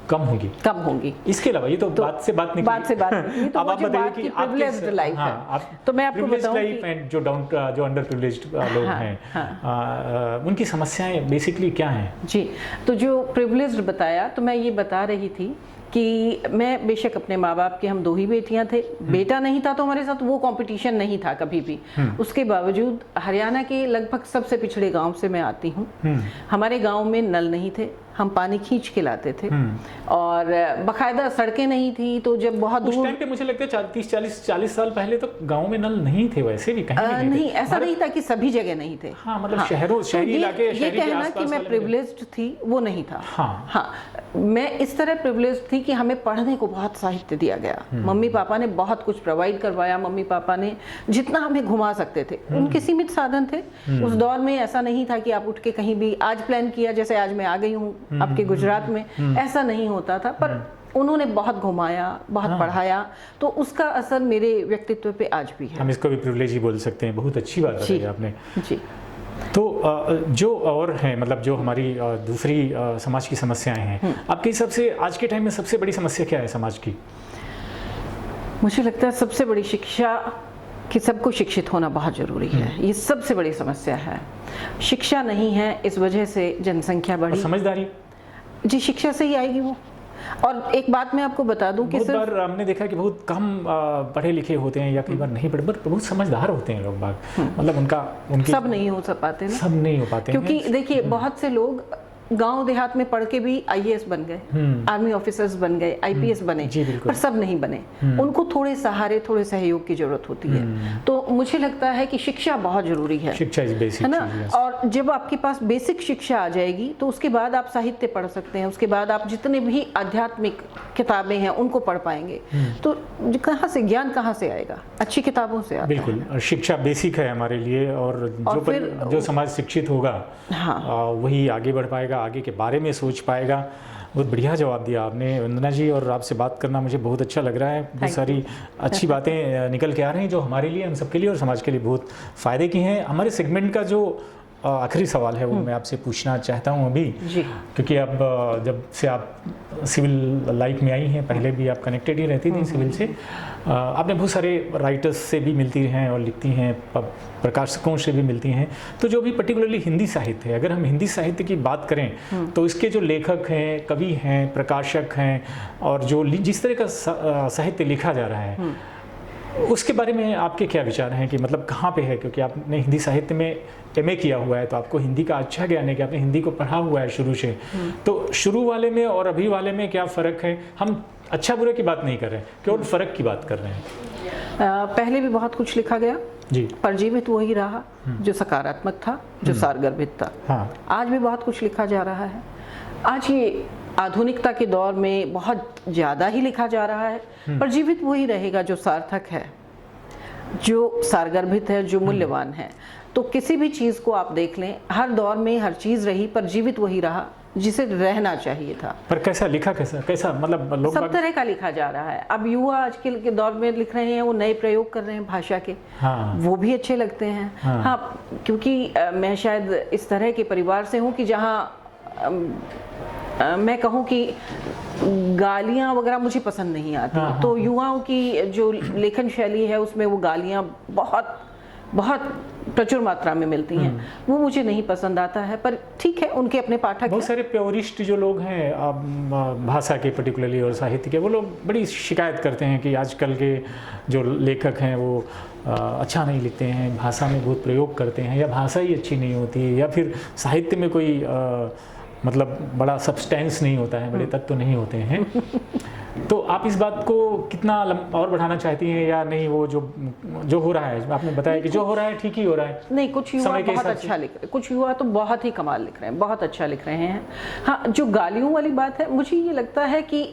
कम होंगी। इसके अलावा ये तो बात से बात निकली। तो अब आप बताइए कि प्रिविलेज्ड लाइफ है, तो मैं आपको बताऊं कि जो अंडर प्रिविलेज्ड लोग हैं, उनकी समस्याएं बेसिकली क्या हैं? जी, तो जो प्रिविलेज्ड बताया, तो मैं ये बता रही थी कि मैं बेशक अपने माँ बाप के, हम 2 ही बेटियां थे, बेटा नहीं था तो हमारे साथ वो कंपटीशन नहीं था कभी भी। उसके बावजूद हरियाणा के लगभग सबसे पिछड़े गांव से मैं आती हूँ। हमारे गांव में नल नहीं थे, हम पानी खींच के लाते थे, और बाकायदा सड़कें नहीं थी। तो जब बहुत उस टाइम पे मुझे लगता है 30-40 साल पहले तो गांव में नल नहीं थे, वैसे भी कहीं भी नहीं, ऐसा नहीं था कि सभी जगह नहीं थे। हाँ, मतलब शहरी इलाके, ये कहना कि मैं प्रिविलेज्ड थी वो नहीं था। हाँ, मैं इस तरह प्रिविलेज्ड थी कि हमें पढ़ने को बहुत साहित्य दिया गया। मम्मी पापा ने बहुत कुछ प्रोवाइड करवाया। मम्मी पापा ने जितना हमें घुमा सकते थे, उनके सीमित साधन थे। उस दौर में ऐसा नहीं था कि आप उठ के कहीं भी आज प्लान किया, जैसे आज मैं आ गई हूँ आपके गुजरात में, ऐसा नहीं होता था। पर उन्होंने बहुत घुमाया, बहुत पढ़ाया, तो उसका असर मेरे व्यक्तित्व पे आज भी है। हम इसको भी प्रिविलेज ही बोल सकते हैं। बहुत अच्छी बात बताई आपने जी। तो जो और हैं, मतलब जो हमारी दूसरी समाज की समस्याएं हैं, आपके हिसाब से आज के टाइम में सबसे बड़ी समस्या क्या है समाज की? मुझे लगता है सबसे बड़ी शिक्षा, कि सबको शिक्षित होना बहुत ज़रूरी है। ये सबसे बड़ी समस्या है। शिक्षा नहीं है, इस वजह से जनसंख्या बढ़ी। समझदारी जी, शिक्षा से ही आएगी वो। और एक बात मैं आपको बता दूं कि बहुत बार हमने देखा कि बहुत कम पढ़े लिखे होते हैं, या कई बार नहीं पढ़े, बट बहुत समझदार होते हैं लोग बाग। मतलब उनकी सब नहीं हो पाते ना, सब नहीं हो पाते, क्योंकि देखिए बहुत से लोग गांव देहात में पढ़ के भी आईएएस बन गए, आर्मी ऑफिसर्स बन गए, आईपीएस बने, पर सब नहीं बने। उनको थोड़े सहारे, थोड़े सहयोग की जरूरत होती है। तो मुझे लगता है कि शिक्षा बहुत जरूरी है। शिक्षा इज बेसिक, है ना? और जब आपके पास बेसिक शिक्षा आ जाएगी तो उसके बाद आप साहित्य पढ़ सकते हैं, उसके बाद आप जितने भी आध्यात्मिक किताबें हैं उनको पढ़ पाएंगे। तो कहाँ से ज्ञान कहाँ से आएगा? अच्छी किताबों से आता है। बिल्कुल, शिक्षा बेसिक है हमारे लिए, और जो समाज शिक्षित होगा वही आगे बढ़ पाएगा, आगे के बारे में सोच पाएगा। बहुत बढ़िया जवाब दिया आपने वंदना जी, और आपसे बात करना मुझे बहुत अच्छा लग रहा है। बहुत सारी अच्छी बातें निकल के आ रही हैं जो हमारे लिए, हम सबके लिए और समाज के लिए बहुत फ़ायदे की हैं। हमारे सेगमेंट का जो आखिरी सवाल है वो मैं आपसे पूछना चाहता हूँ अभी, क्योंकि अब जब से आप सिविल लाइफ में आई हैं, पहले भी आप कनेक्टेड ही रहती थी सिविल से, आपने बहुत सारे राइटर्स से भी मिलती हैं और लिखती हैं, प्रकाशकों से भी मिलती हैं। तो जो भी पर्टिकुलरली हिंदी साहित्य है, अगर हम हिंदी साहित्य की बात करें तो इसके जो लेखक हैं, कवि हैं, प्रकाशक हैं, और जो जिस तरह का साहित्य लिखा जा रहा है, उसके बारे में आपके क्या विचार हैं कि मतलब कहाँ पे है? क्योंकि आपने हिंदी साहित्य में एमए किया हुआ है, तो आपको हिंदी का अच्छा ज्ञान है कि आपने हिंदी को पढ़ा हुआ है शुरू से। तो शुरू वाले में और अभी वाले में क्या फ़र्क है? हम अच्छा बुरे की बात नहीं कर रहे हैं, केवल फ़र्क की बात कर रहे हैं। पहले भी बहुत कुछ लिखा गया जी, पर जीवित वही रहा जो सकारात्मक था, जो सारगर्भित था। आज भी बहुत कुछ लिखा जा रहा है। आज ये आधुनिकता के दौर में बहुत ज़्यादा ही लिखा जा रहा है, पर जीवित वही रहेगा जो सार्थक है, जो सारगर्भित है, जो मूल्यवान है। तो किसी भी चीज़ को आप देख लें, हर दौर में हर चीज़ रही, पर जीवित वही रहा जिसे रहना चाहिए था। पर कैसा लिखा, कैसा मतलब लोग सब तरह का लिखा जा रहा है। अब युवा आज के दौर में लिख रहे हैं, वो नए प्रयोग कर रहे हैं भाषा के, वो भी अच्छे लगते हैं। हाँ, क्योंकि मैं शायद इस तरह के परिवार से हूँ कि जहाँ मैं कहूँ कि गालियाँ वगैरह मुझे पसंद नहीं आती। तो युवाओं की जो लेखन शैली है उसमें वो गालियाँ बहुत बहुत प्रचुर मात्रा में मिलती हैं, वो मुझे नहीं पसंद आता है। पर ठीक है, उनके अपने पाठक बहुत सारे प्योरिस्ट जो लोग हैं भाषा के पर्टिकुलरली और साहित्य के, वो लोग बड़ी शिकायत करते हैं कि आजकल के जो लेखक हैं वो अच्छा नहीं लिखते हैं, भाषा में बहुत प्रयोग करते हैं, या भाषा ही अच्छी नहीं होती है, या फिर साहित्य में कोई मतलब बड़ा सब्सटेंस नहीं होता है, बड़े तत्व नहीं होते हैं। तो आप इस बात को कितना और बढ़ाना चाहती हैं या नहीं? वो जो हो रहा है, आपने बताया कि जो हो रहा है ठीक ही हो रहा है। नहीं, कुछ युवा बहुत अच्छा लिख रहे हैं, कुछ युवा तो बहुत ही कमाल लिख रहे हैं, बहुत अच्छा लिख रहे हैं। हाँ, जो गालियों वाली बात है, मुझे ये लगता है कि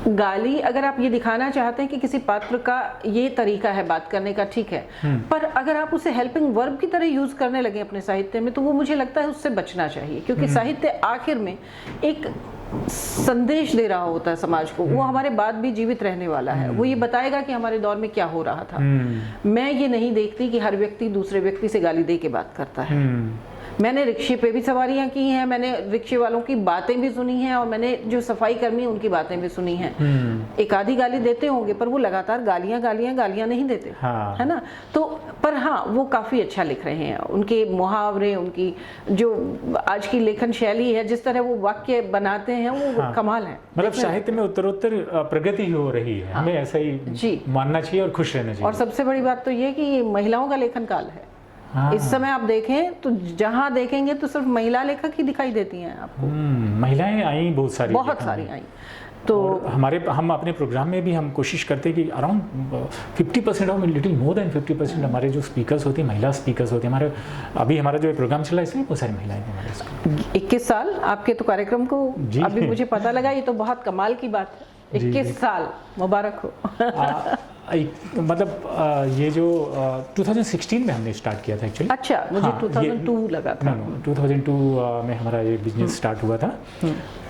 गाली अगर आप ये दिखाना चाहते हैं कि किसी पात्र का ये तरीका है बात करने का, ठीक है, पर अगर आप उसे हेल्पिंग वर्ब की तरह यूज करने लगे अपने साहित्य में, तो वो मुझे लगता है उससे बचना चाहिए। क्योंकि साहित्य आखिर में एक संदेश दे रहा होता है समाज को, वो हमारे बाद भी जीवित रहने वाला है, वो ये बताएगा कि हमारे दौर में क्या हो रहा था। मैं ये नहीं देखती कि हर व्यक्ति दूसरे व्यक्ति से गाली दे के बात करता है। मैंने रिक्शे पे भी सवारियां की हैं, मैंने रिक्शे वालों की बातें भी सुनी हैं, और मैंने जो सफाई कर्मी उनकी बातें भी सुनी हैं। एक आधी गाली देते होंगे, पर वो लगातार गालियां गालियां गालियां नहीं देते। हाँ। है ना? तो पर हाँ, वो काफ़ी अच्छा लिख रहे हैं। उनके मुहावरे, उनकी जो आज की लेखन शैली है, जिस तरह वो वाक्य बनाते हैं, वो कमाल है। मतलब साहित्य में उत्तरोत्तर प्रगति हो रही है। हमें ऐसा ही मानना चाहिए और खुश रहना चाहिए। और सबसे बड़ी बात तो ये कि ये महिलाओं का लेखन काल है। इस समय आप देखें तो जहां देखेंगे तो सिर्फ महिला लेखक ही दिखाई देती हैं आपको। महिलाएं आई बहुत सारी आई। तो हम अपने प्रोग्राम में भी हम कोशिश करते हैं कि अराउंड 50% और लिटिल मोर देन 50% हमारे जो स्पीकर्स होती हैं, महिला स्पीकर्स होती हैं। अभी हमारा जो प्रोग्राम चल रहा है इसमें बहुत सारी महिलाएं हैं हमारे इसको। 21 साल आपके तो कार्यक्रम को अभी मुझे पता लगा, ये तो बहुत कमाल की बात है। 21 साल मुबारक हो। मतलब ये जो 2016 में हमने स्टार्ट किया था एक्चुअली। अच्छा, मुझे 2002 लगा था। 2002 में हमारा ये बिजनेस स्टार्ट हुआ था।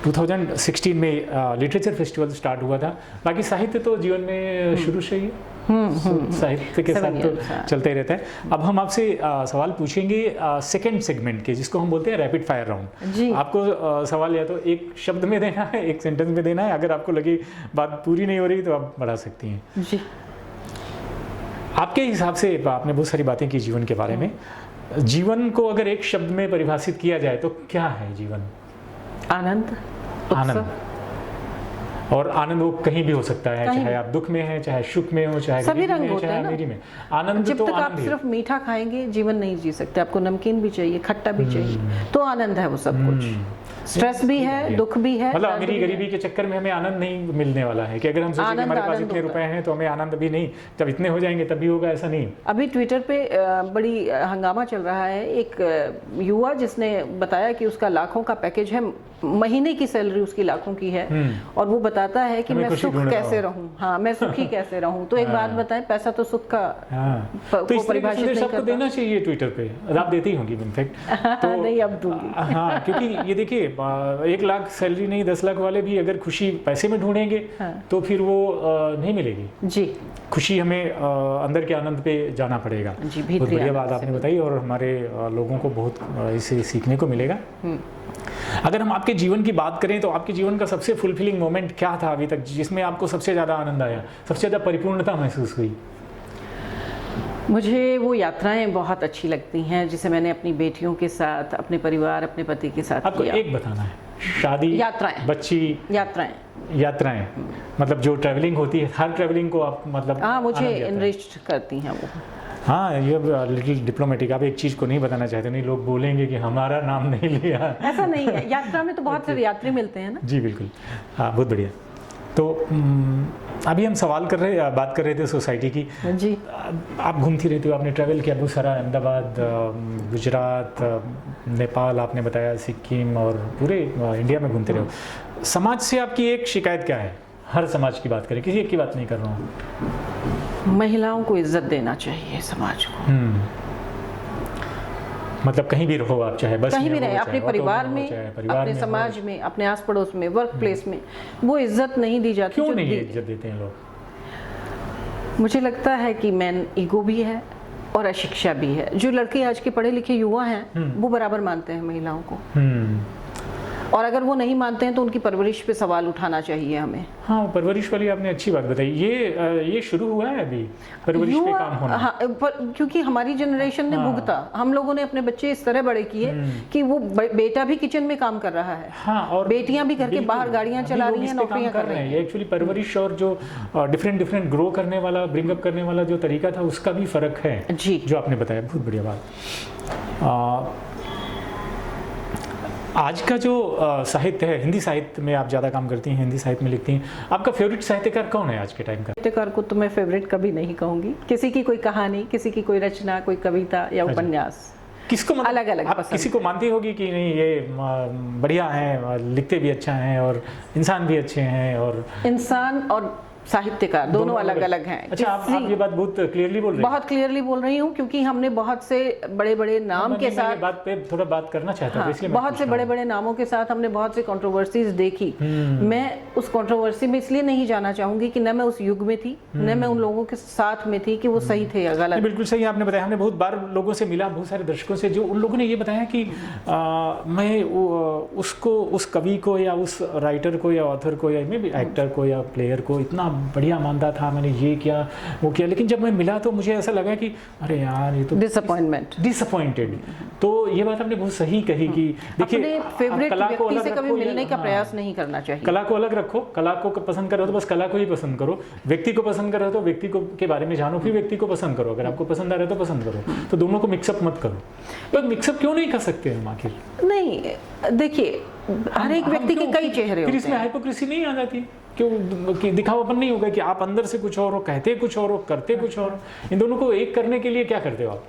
2016 में लिटरेचर फेस्टिवल स्टार्ट हुआ था। बाकी साहित्य तो जीवन में शुरू से ही साहित्य के साथ तो चलते ही रहता है। अब हम आपसे सवाल पूछेंगे सेकंड सेगमेंट के, जिसको हम बोलते हैं रैपिड फायर राउंड। आपको सवाल या तो एक शब्द में देना है, एक सेंटेंस में देना है। अगर आपको लगे बात पूरी नहीं हो रही तो आप बढ़ा सकती हैं जी। आपके हिसाब से आपने बहुत सारी बातें की जीवन के बारे में। जीवन को अगर एक शब्द में परिभाषित किया जाए तो क्या है जीवन? आनंद, आनंद। और आनंद वो कहीं भी हो सकता है, चाहे आप दुख में हैं, चाहे सुख में हो, चाहे सभी रंग होते हैं अमीरी में। आनंद जब तो तक आप सिर्फ मीठा खाएंगे जीवन नहीं जी सकते, आपको नमकीन भी चाहिए, खट्टा भी चाहिए, तो आनंद है वो सब कुछ। स्ट्रेस भी है, दुख भी है। मतलब अमीरी गरीबी के चक्कर में हमें आनंद नहीं मिलने वाला है कि अगर हम सोचें कि हमारे पास इतने रुपए हैं तो हमें आनंद भी नहीं, जब इतने हो जाएंगे तभी होगा, ऐसा नहीं। अभी ट्विटर पे बड़ी हंगामा चल रहा है। एक युवा जिसने बताया कि उसका लाखों का पैकेज है, महीने की सैलरी उसकी लाखों की है, और वो बताता है कि मैं सुख कैसे रहूं। हाँ, मैं सुखी कैसे रहूं। तो एक बात बताएं, पैसा तो सुख का तो इस परिभाषित नहीं करता। आपको देना चाहिए ट्विटर पे, आप देती ही होंगी इनफैक्ट। तो नहीं, अब दूंगी। हाँ, क्योंकि ये देखिए 1 लाख सैलरी नहीं 10 लाख वाले भी अगर खुशी पैसे में ढूंढेंगे तो फिर वो नहीं मिलेगी जी। खुशी हमें अंदर के आनंद पे जाना पड़ेगा। जी, बहुत बढ़िया बात आपने बताई और हमारे लोगों को बहुत इसे सीखने को मिलेगा। अगर हम आपके जीवन की बात करें तो आपके जीवन का सबसे फुलफिलिंग मोमेंट क्या था अभी तक, जिसमें आपको सबसे ज़्यादा आनंद आया, सबसे ज़्यादा परिपूर्णता महसूस हुई? मुझे वो यात्राएं बहुत अच्छी लगती हैं जिसे मैंने अपनी बेटियों के साथ, अपने परिवार, अपने पति के साथ आपको किया। एक बताना है, शादी, यात्राएं, बच्ची, यात्राएं मतलब जो ट्रैवलिंग होती है, हर ट्रैवलिंग को आप मतलब मुझे इनरिच्ड करती हैं वो। हाँ, ये लिटिल डिप्लोमेटिक। आप एक चीज़ को नहीं बताना चाहते, नहीं लोग बोलेंगे कि हमारा नाम नहीं लिया। ऐसा नहीं है, यात्रा में तो बहुत सारे यात्री मिलते हैं ना। जी बिल्कुल, हाँ, बहुत बढ़िया। तो अभी हम बात कर रहे थे सोसाइटी की। जी, आप घूमती रहती हो, आपने ट्रैवल किया बहुत सारा, अहमदाबाद, गुजरात, नेपाल आपने बताया, सिक्किम और पूरे इंडिया में घूमते रहे हो। समाज से आपकी एक शिकायत क्या है? हर समाज की बात करें, किसी एक की बात नहीं कर रहा हूँ। महिलाओं को इज्जत देना चाहिए समाज को। मतलब कहीं भी रहो आप, चाहे बस कहीं भी रहे, अपने परिवार में, अपने समाज में, अपने आस पड़ोस में, वर्क प्लेस में, वो इज्जत नहीं दी जाती। क्यों नहीं इज्जत देते हैं लोग? मुझे लगता है कि मैन ईगो भी है और अशिक्षा भी है। जो लड़के आज के पढ़े लिखे युवा हैं वो बराबर मानते हैं महिलाओं को। और अगर वो नहीं मानते हैं तो उनकी परवरिश पे सवाल उठाना चाहिए हमें। हाँ, परवरिश वाली आपने अच्छी बात बताई। ये शुरू हुआ है अभी परवरिश पे काम होना। हाँ, क्योंकि हमारी जनरेशन ने भुगता, हम लोगों ने अपने बच्चे इस तरह बड़े किए कि वो बेटा भी किचन में काम कर रहा है, हाँ, और बेटियां भी घर के बाहर गाड़ियां चला रही हैं, नौकरियां कर रही हैं। एक्चुअली परवरिश और जो डिफरेंट ग्रो करने वाला, ब्रिंगअप करने वाला जो तरीका था, उसका भी फर्क है जी, जो आपने बताया। बहुत बढ़िया बात। आज का जो साहित्य है, हिंदी साहित्य में आप ज़्यादा काम करती हैं, हिंदी साहित्य में लिखती हैं, आपका फेवरेट साहित्यकार कौन है आज के टाइम का? साहित्यकार को तो मैं फेवरेट कभी नहीं कहूंगी, किसी की कोई कहानी, किसी की कोई रचना, कोई कविता या उपन्यास, किसको मतलब अलग अलग आप पसंद किसी को मानती होगी कि नहीं ये बढ़िया हैं, लिखते भी अच्छा हैं और इंसान भी अच्छे हैं? और इंसान और साहित्यकार दोनों अलग अलग हैं। अच्छा, आप ये बात बहुत क्लियरली बोल रही हैं। बहुत क्लियरली बोल रही हूँ, क्योंकि हमने बहुत से बड़े बड़े नाम के साथ बात पे थोड़ा बात करना चाहता हूं, इसलिए बहुत से बड़े बड़े नामों के साथ हमने बहुत से कंट्रोवर्सीज देखी। मैं उस कंट्रोवर्सी में इसलिए नहीं जाना चाहूंगी कि न मैं उस युग में थी, न मैं उन लोगों के साथ में थी कि वो सही थे या गलत। बिल्कुल सही आपने बताया। हमने बहुत बार लोगों से मिला, बहुत सारे दर्शकों से, जो उन लोगों ने ये बताया कि मैं उसको, उस कवि को या उस राइटर को या ऑथर को या मे भी एक्टर को या प्लेयर को इतना बढ़िया मानता था, मैंने ये किया वो किया, लेकिन जब मैं मिला तो मुझे ऐसा लगा कि अरे यार ये तो डिसअपॉइंटेड। तो ये बात आपने बहुत सही कही कि देखिए, फेवरेट व्यक्ति से कभी मिलने का प्रयास नहीं करना चाहिए। कला को अलग रखो, कला को पसंद करो तो बस कला को ही पसंद करो, व्यक्ति को पसंद करो तो व्यक्ति को के बारे में जानो, फिर व्यक्ति को पसंद करो। अगर आपको पसंद आ रहा है तो पसंद करो, तो दोनों को मिक्सअप मत करो। तो मिक्सअप क्यों नहीं कर सकते हम आखिर? नहीं, देखिए हर एक व्यक्ति के कई चेहरे होते हैं, फिर इसमें हाइपोक्रेसी नहीं आ जाती? क्यों कि दिखावापन नहीं होगा कि आप अंदर से कुछ और हो, कहते कुछ और हो, करते कुछ और? इन दोनों को एक करने के लिए क्या करते हो आप?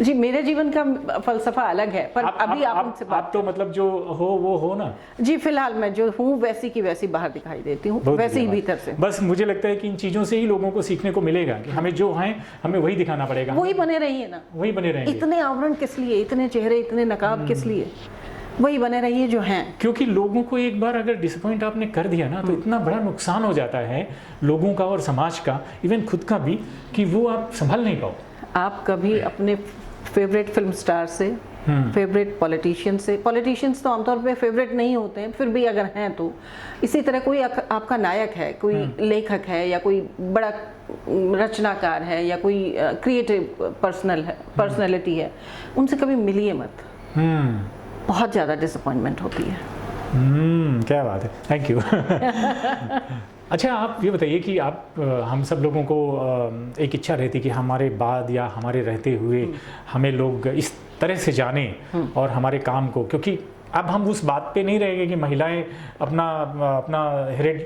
जी, मेरे जीवन का फलसफा अलग है, पर अभी आप तो मतलब जो हो वो हो ना। जी, फिलहाल मैं जो हूँ वैसी की वैसी बाहर दिखाई देती हूँ, वैसे ही भीतर से। बस मुझे लगता है कि इन चीजों से ही लोगों को सीखने को मिलेगा कि हमें जो हैं हमें वही दिखाना पड़ेगा। वही बने रहिए ना, वही बने रहेंगे। इतने आवरण किस लिए, इतने चेहरे, इतने नकाब किस लिए? वही बने रहिए जो हैं। क्योंकि लोगों को एक बार अगर डिसअपॉइंट आपने कर दिया ना, तो इतना बड़ा नुकसान हो जाता है लोगों का और समाज का, इवन खुद का भी, कि वो आप संभाल नहीं पाओ। आप कभी अपने फेवरेट फिल्म स्टार से, फेवरेट पॉलिटिशियंस तो आमतौर पे फेवरेट नहीं होते हैं, फिर भी अगर हैं तो इसी तरह कोई आपका नायक है, कोई लेखक है, या कोई बड़ा रचनाकार है, या कोई क्रिएटिव पर्सनैलिटी है, उनसे कभी मिलिए मत। बहुत ज़्यादा डिसअपॉइंटमेंट होती है। क्या बात है, थैंक यू। अच्छा, आप ये बताइए कि आप हम सब लोगों को एक इच्छा रहती कि हमारे बाद या हमारे रहते हुए हमें लोग इस तरह से जाने और हमारे काम को, क्योंकि अब हम उस बात पे नहीं रहेंगे कि महिलाएं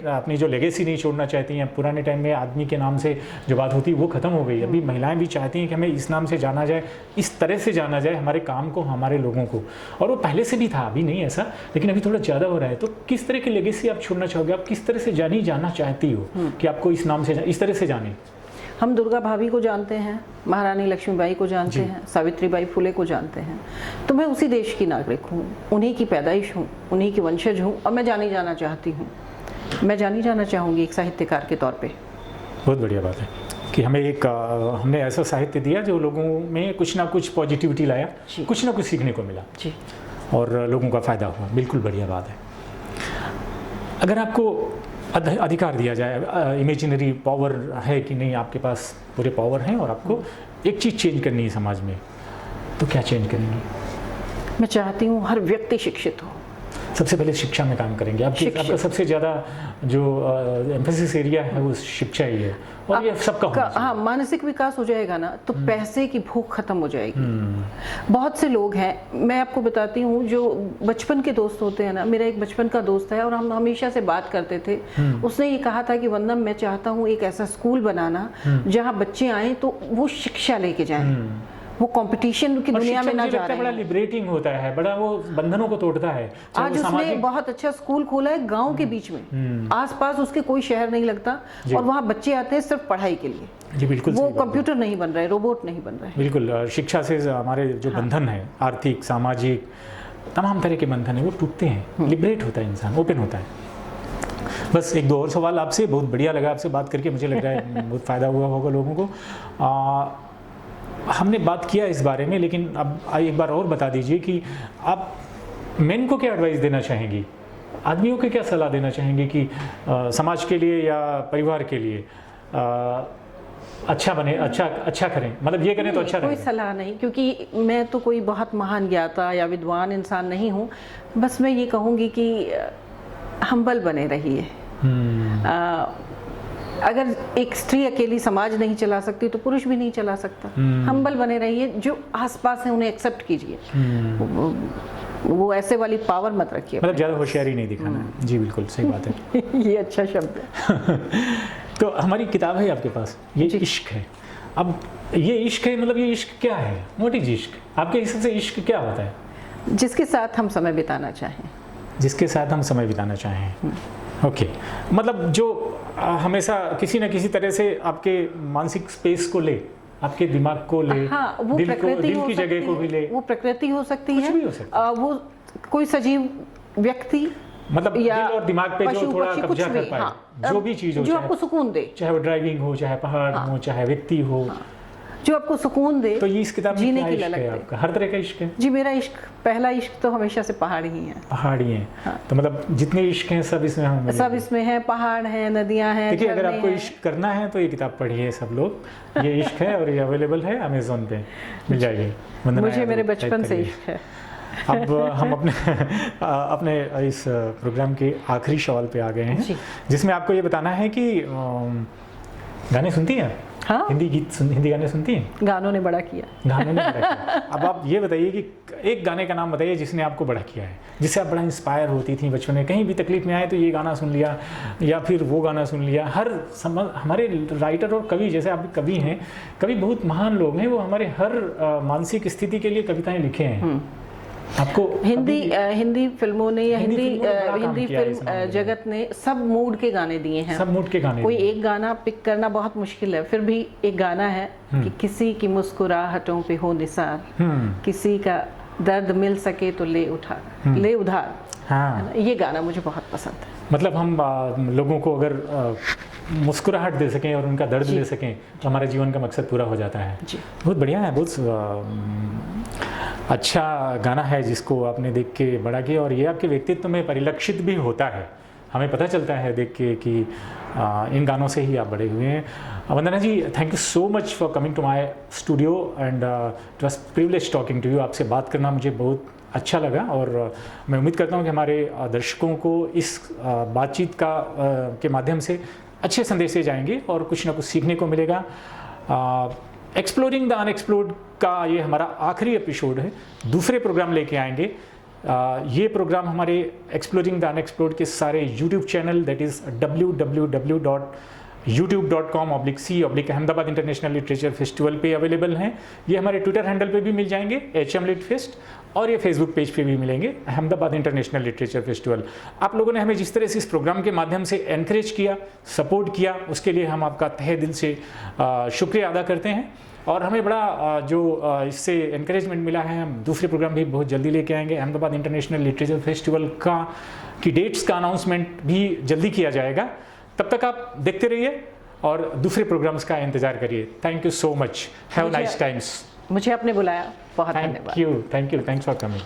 अपनी जो लेगेसी नहीं छोड़ना चाहती हैं। पुराने टाइम में आदमी के नाम से जो बात होती वो ख़त्म हो गई। अभी महिलाएं भी चाहती हैं कि हमें इस नाम से जाना जाए, इस तरह से जाना जाए हमारे काम को, हमारे लोगों को। और वो पहले से भी था, अभी नहीं ऐसा, लेकिन अभी थोड़ा ज़्यादा हो रहा है। तो किस तरह की लेगेसी आप छोड़ना चाहोगे? आप किस तरह से जाना चाहती हो कि आपको इस नाम से इस तरह से जाने? हम दुर्गा भाभी को जानते हैं, महारानी लक्ष्मीबाई को जानते हैं, सावित्रीबाई फुले को जानते हैं। तो मैं उसी देश की नागरिक हूँ, उन्हीं की पैदाइश हूँ, उन्हीं की वंशज हूँ, और मैं जानी जाना चाहती हूँ। मैं जानी जाना चाहूँगी एक साहित्यकार के तौर पे। बहुत बढ़िया बात है कि हमने ऐसा साहित्य दिया जो लोगों में कुछ ना कुछ पॉजिटिविटी लाया, कुछ ना कुछ सीखने को मिला जी, और लोगों का फ़ायदा हुआ। बिल्कुल बढ़िया बात है। अगर आपको अधिकार दिया जाए, इमेजिनरी पावर है कि नहीं, आपके पास पूरे पावर हैं और आपको एक चीज़ चेंज करनी है समाज में, तो क्या चेंज करेंगी? मैं चाहती हूँ हर व्यक्ति शिक्षित हो। सबसे पहले शिक्षा में काम करेंगे। आपका सबसे ज़्यादा जो एम्फेसिस एरिया है वो शिक्षा ही है, और ये सबका होना चाहिए। हाँ, मानसिक विकास हो जाएगा ना, तो पैसे की भूख खत्म हो जाएगी। बहुत से लोग हैं, मैं आपको बताती हूँ, जो बचपन के दोस्त होते हैं ना। मेरा एक बचपन का दोस्त है और हम हमेशा से बात करते थे। उसने ये कहा था कि वंदम, मैं चाहता हूँ एक ऐसा स्कूल बनाना जहाँ बच्चे आए तो वो शिक्षा लेके जाएं, वो कंपटीशन की दुनिया में ना जा रहे हैं। बड़ा लिबरेटिंग होता है, बड़ा वो बंधनों को तोड़ता है। आज उसने बहुत अच्छा स्कूल खोला है गांव के बीच में, आसपास उसके कोई शहर नहीं लगता, और वहाँ बच्चे आते हैं सिर्फ पढ़ाई के लिए। जी बिल्कुल, वो कंप्यूटर नहीं बन रहे, रोबोट नहीं बन रहे। बिल्कुल, शिक्षा से हमारे जो बंधन है, आर्थिक, सामाजिक, तमाम तरह के बंधन है, वो टूटते हैं, लिबरेट होता है इंसान, ओपन होता है। बस एक दो और सवाल आपसे। बहुत बढ़िया लगा आपसे बात करके, मुझे लग रहा है बहुत फ़ायदा हुआ होगा लोगों को। हमने बात किया इस बारे में, लेकिन अब एक बार और बता दीजिए कि आप मेन को क्या एडवाइस देना चाहेंगी, आदमियों को क्या सलाह देना चाहेंगी कि समाज के लिए या परिवार के लिए अच्छा बने, अच्छा करें, मतलब ये करें तो अच्छा कोई रहेगा? सलाह नहीं, क्योंकि मैं तो कोई बहुत महान ज्ञाता या विद्वान इंसान नहीं हूँ। बस मैं ये कहूँगी कि हम्बल बने रहिए। अगर एक स्त्री अकेली समाज नहीं चला सकती तो पुरुष भी नहीं चला सकता। हम्बल बने रहिए, जो आसपास है उन्हें एक्सेप्ट कीजिए। वो ऐसे वाली पावर मत रखिए, मतलब ज़्यादा होशियारी नहीं दिखाना है। जी बिल्कुल सही बात है। ये अच्छा शब्द है। तो हमारी किताब है आपके पास, ये इश्क है। अब ये इश्क है, मतलब ये इश्क क्या है, व्हाट इज इश्क? आपके हिसाब से इश्क क्या होता है? जिसके साथ हम समय बिताना चाहें। जिसके साथ हम समय बिताना चाहें, ओके। मतलब जो हमेशा किसी न किसी तरह से आपके मानसिक स्पेस को ले, आपके दिमाग को ले, हाँ, वो दिल प्रकृति हो की सकती जगह को भी ले। वो प्रकृति हो सकती कुछ है, भी हो सकता वो कोई सजीव व्यक्ति, मतलब दिल और दिमाग पे जो थोड़ा पक्षी, कब्जा कुछ कर भी, पाए। हाँ, जो भी चीज़ हो, जो आपको सुकून दे, चाहे वो ड्राइविंग हो, चाहे पहाड़ हो, चाहे व्यक्ति हो, जो आपको सुकून दे। तो ये इस किताब में जीने क्या की इश्क ललक है दे। आपका? हर तरह का इश्क है? जी, मेरा इश्क, पहला इश्क तो हमेशा से पहाड़ ही है। पहाड़ी हैं, तो मतलब जितने इश्क हैं सब इसमें हम सब इसमें है, पहाड़ है, नदियां हैं। देखिए, अगर आपको इश्क करना है तो ये किताब पढ़िए सब लोग। ये इश्क है और ये अवेलेबल है अमेज़न पे, मिल जाएगी। मुझे मेरे बचपन से इश्क है। अब हम अपने इस प्रोग्राम के आखिरी सवाल पे आ गए हैं, जिसमें आपको ये बताना है कि गाने सुनती हैं? हाँ, हिंदी गाने सुनती हैं? गानों ने बड़ा किया। गानों ने बड़ा किया। अब आप ये बताइए कि एक गाने का नाम बताइए जिसने आपको बड़ा किया है, जिससे आप बड़ा इंस्पायर होती थी बचपन में, कहीं भी तकलीफ में आए तो ये गाना सुन लिया या फिर वो गाना सुन लिया। हमारे राइटर और कवि, जैसे आप कवि हैं, कवि बहुत महान लोग हैं, वो हमारे हर मानसिक स्थिति के लिए कविताएं लिखे हैं। आपको हिंदी फिल्मों ने या हिंदी फिल्म जगत ने सब मूड के गाने दिए हैं। सब मूड के गाने। कोई एक गाना पिक करना बहुत मुश्किल है, फिर भी एक गाना है कि किसी की मुस्कुराहटों पे हो निसार, किसी का दर्द मिल सके तो ले उधार। हाँ, ये गाना मुझे बहुत पसंद है। मतलब हम लोगों को अगर मुस्कुराहट दे सकें और उनका दर्द ले सकें तो हमारे जीवन का मकसद पूरा हो जाता है। जी, बहुत बढ़िया है, बहुत अच्छा गाना है जिसको आपने देख के बड़ा किया, और ये आपके व्यक्तित्व में परिलक्षित भी होता है। हमें पता चलता है देख के कि इन गानों से ही आप बड़े हुए हैं। Vandana ji, thank you so much for coming to my studio and it was privilege talking to you. आपसे बात करना मुझे बहुत अच्छा लगा, और मैं उम्मीद करता हूँ कि हमारे दर्शकों को इस बातचीत के माध्यम से अच्छे संदेश जाएंगे और कुछ ना कुछ सीखने को मिलेगा। एक्सप्लोरिंग द अनएक्सप्लोर्ड का ये हमारा आखिरी एपिसोड है। दूसरे प्रोग्राम लेके आएंगे। ये प्रोग्राम हमारे एक्सप्लोरिंग द अनएक्सप्लोर्ड के सारे यूट्यूब चैनल, दैट इज़ www.youtube.com/c/अहमदाबाद इंटरनेशनल लिटरेचर फेस्टिवल पे अवेलेबल हैं। ये हमारे ट्विटर हैंडल पे भी मिल जाएंगे, HM Lit Fest, और ये फेसबुक पेज पे भी मिलेंगे, अहमदाबाद इंटरनेशनल लिटरेचर फेस्टिवल। आप लोगों ने हमें जिस तरह से इस प्रोग्राम के माध्यम से एनकरेज किया, सपोर्ट किया, उसके लिए हम आपका तहे दिल से शुक्रिया अदा करते हैं। और हमें बड़ा जो इससे एनकरेजमेंट मिला है, हम दूसरे प्रोग्राम भी बहुत जल्दी लेके आएंगे। अहमदाबाद इंटरनेशनल लिटरेचर फेस्टिवल की डेट्स का अनाउंसमेंट भी जल्दी किया जाएगा। तब तक आप देखते रहिए और दूसरे प्रोग्राम्स का इंतजार करिए। Thank you so much, have nice times. मुझे आपने बुलाया, बहुत धन्यवाद। Thank you, thanks for coming.